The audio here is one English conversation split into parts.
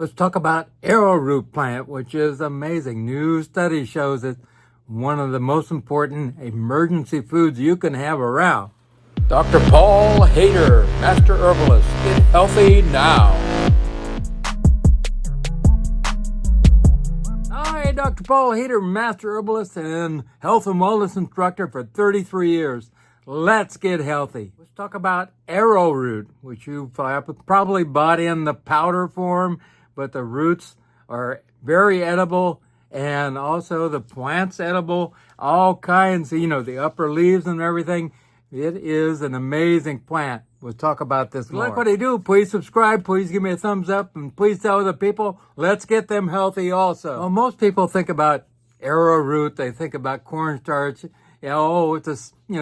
Let's talk about arrowroot plant, which is amazing. New study shows it's one of the most important emergency foods you can have around. Dr. Paul Haider, Master Herbalist. Get healthy now. Hi, Dr. Paul Haider, Master Herbalist and Health and Wellness Instructor for 33 years. Let's get healthy. Let's talk about arrowroot, which you've probably bought in the powder form, but the roots are very edible, and also the plant's edible, all kinds, the upper leaves and everything. It is an amazing plant. We'll talk about this more. Like what I do, please subscribe, please give me a thumbs up, and please tell other people, let's get them healthy also. Well, most people think about arrowroot, they think about cornstarch. It's a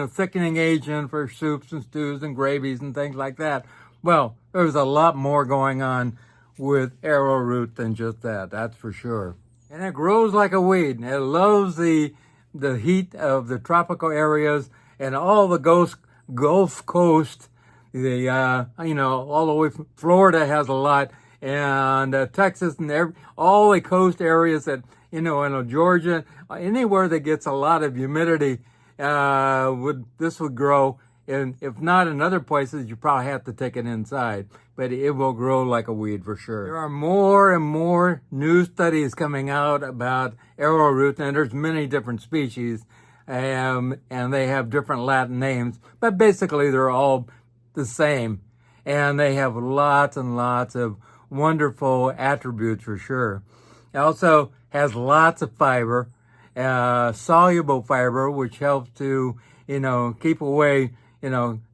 thickening agent for soups and stews and gravies and things like that. Well, there's a lot more going on with arrowroot than just that, that's for sure. And it grows like a weed. It loves the heat of the tropical areas and all the Gulf Coast. All the way from Florida has a lot, and Texas and all the coast areas that, Georgia, anywhere that gets a lot of humidity, this would grow. And if not in other places, you probably have to take it inside, but it will grow like a weed for sure. There are more and more new studies coming out about arrowroot, and there's many different species, and they have different Latin names, but basically they're all the same, and they have lots and lots of wonderful attributes for sure. It also has lots of fiber, soluble fiber, which helps to, keep away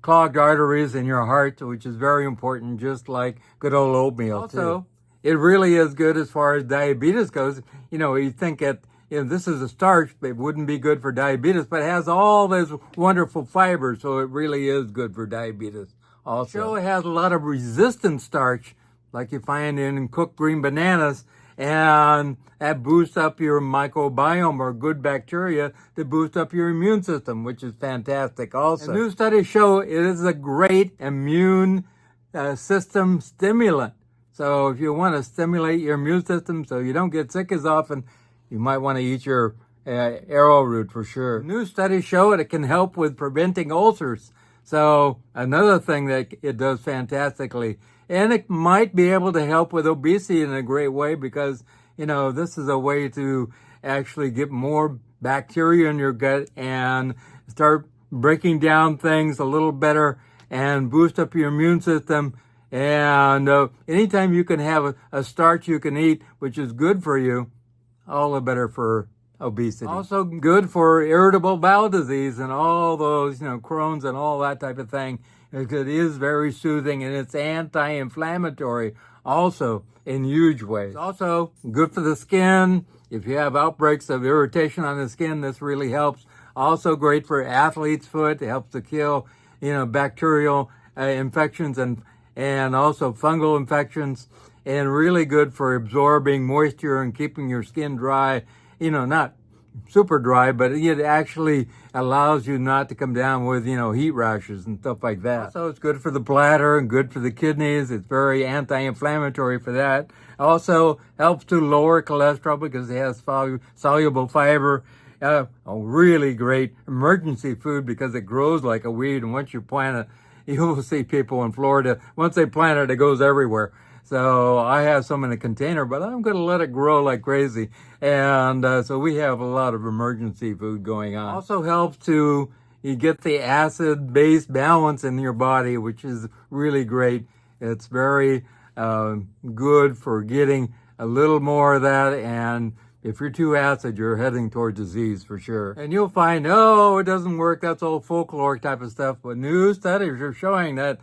clogged arteries in your heart, which is very important, just like good old oatmeal. Also, it really is good as far as diabetes goes. You think this is a starch, but it wouldn't be good for diabetes, but it has all those wonderful fibers, so it really is good for diabetes. Also, it has a lot of resistant starch, like you find in cooked green bananas, and that boosts up your microbiome, or good bacteria to boost up your immune system, which is fantastic also. And new studies show it is a great immune system stimulant. So if you want to stimulate your immune system so you don't get sick as often, you might want to eat your arrowroot for sure. New studies show it can help with preventing ulcers. So another thing that it does fantastically. And it might be able to help with obesity in a great way because, this is a way to actually get more bacteria in your gut and start breaking down things a little better and boost up your immune system. And anytime you can have a starch you can eat, which is good for you, all the better for obesity. Also good for irritable bowel disease and all those, Crohn's and all that type of thing. It is very soothing, and it's anti-inflammatory also in huge ways. It's also good for the skin. If you have outbreaks of irritation on the skin, this really helps. Also great for athlete's foot. It helps to kill, bacterial infections and also fungal infections, and really good for absorbing moisture and keeping your skin dry, not super dry, but it actually allows you not to come down with, heat rashes and stuff like that. Also, it's good for the bladder and good for the kidneys. It's very anti-inflammatory for that. Also helps to lower cholesterol because it has soluble fiber. A really great emergency food because it grows like a weed, and once you plant it, you will see people in Florida, once they plant it goes everywhere. So I have some in a container, but I'm going to let it grow like crazy. And so we have a lot of emergency food going on. Also helps to you get the acid-base balance in your body, which is really great. It's very good for getting a little more of that. And if you're too acid, you're heading toward disease for sure. And you'll find, it doesn't work. That's old folklore type of stuff. But new studies are showing that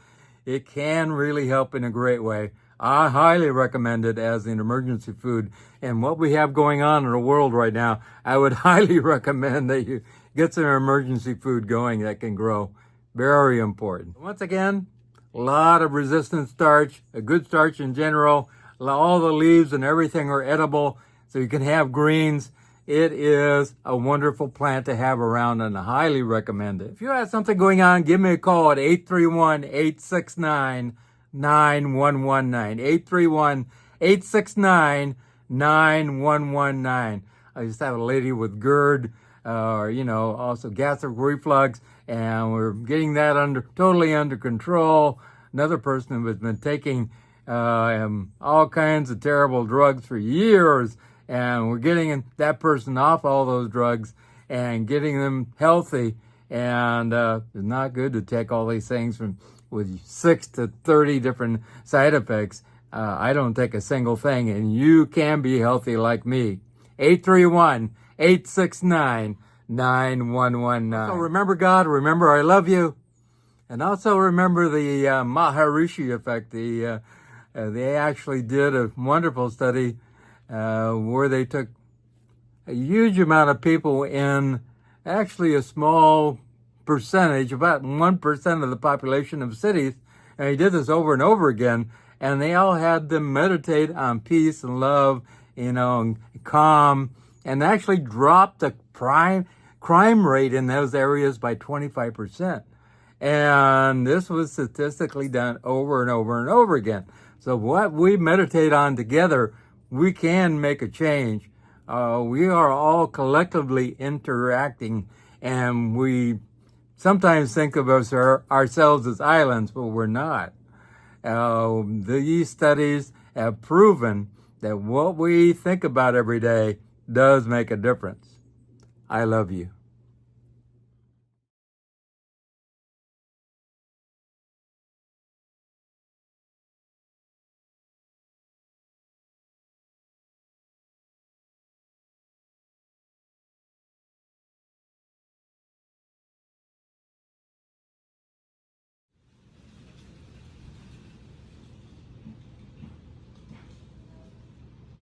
it can really help in a great way. I highly recommend it as an emergency food. And what we have going on in the world right now, I would highly recommend that you get some emergency food going that can grow. Very important. Once again, a lot of resistant starch, a good starch in general. All the leaves and everything are edible, so you can have greens. It is a wonderful plant to have around, and I highly recommend it. If you have something going on, give me a call at 831-869-9119. 869-9119. I used to have a lady with GERD, also gastric reflux, and we're getting that totally under control. Another person who has been taking all kinds of terrible drugs for years, and we're getting that person off all those drugs and getting them healthy. And it's not good to take all these things with 6 to 30 different side effects. I don't take a single thing, and you can be healthy like me. 831-869-9119. So remember God, remember I love you, and also remember the Maharishi effect. They actually did a wonderful study where they took a huge amount of people in actually a small percentage, about 1% of the population of cities, and he did this over and over again, and they all had them meditate on peace and love, and calm, and actually dropped the crime rate in those areas by 25%. And this was statistically done over and over and over again. So what we meditate on together, we can make a change. We are all collectively interacting, and we sometimes think of ourselves as islands, but we're not. These studies have proven that what we think about every day does make a difference. I love you.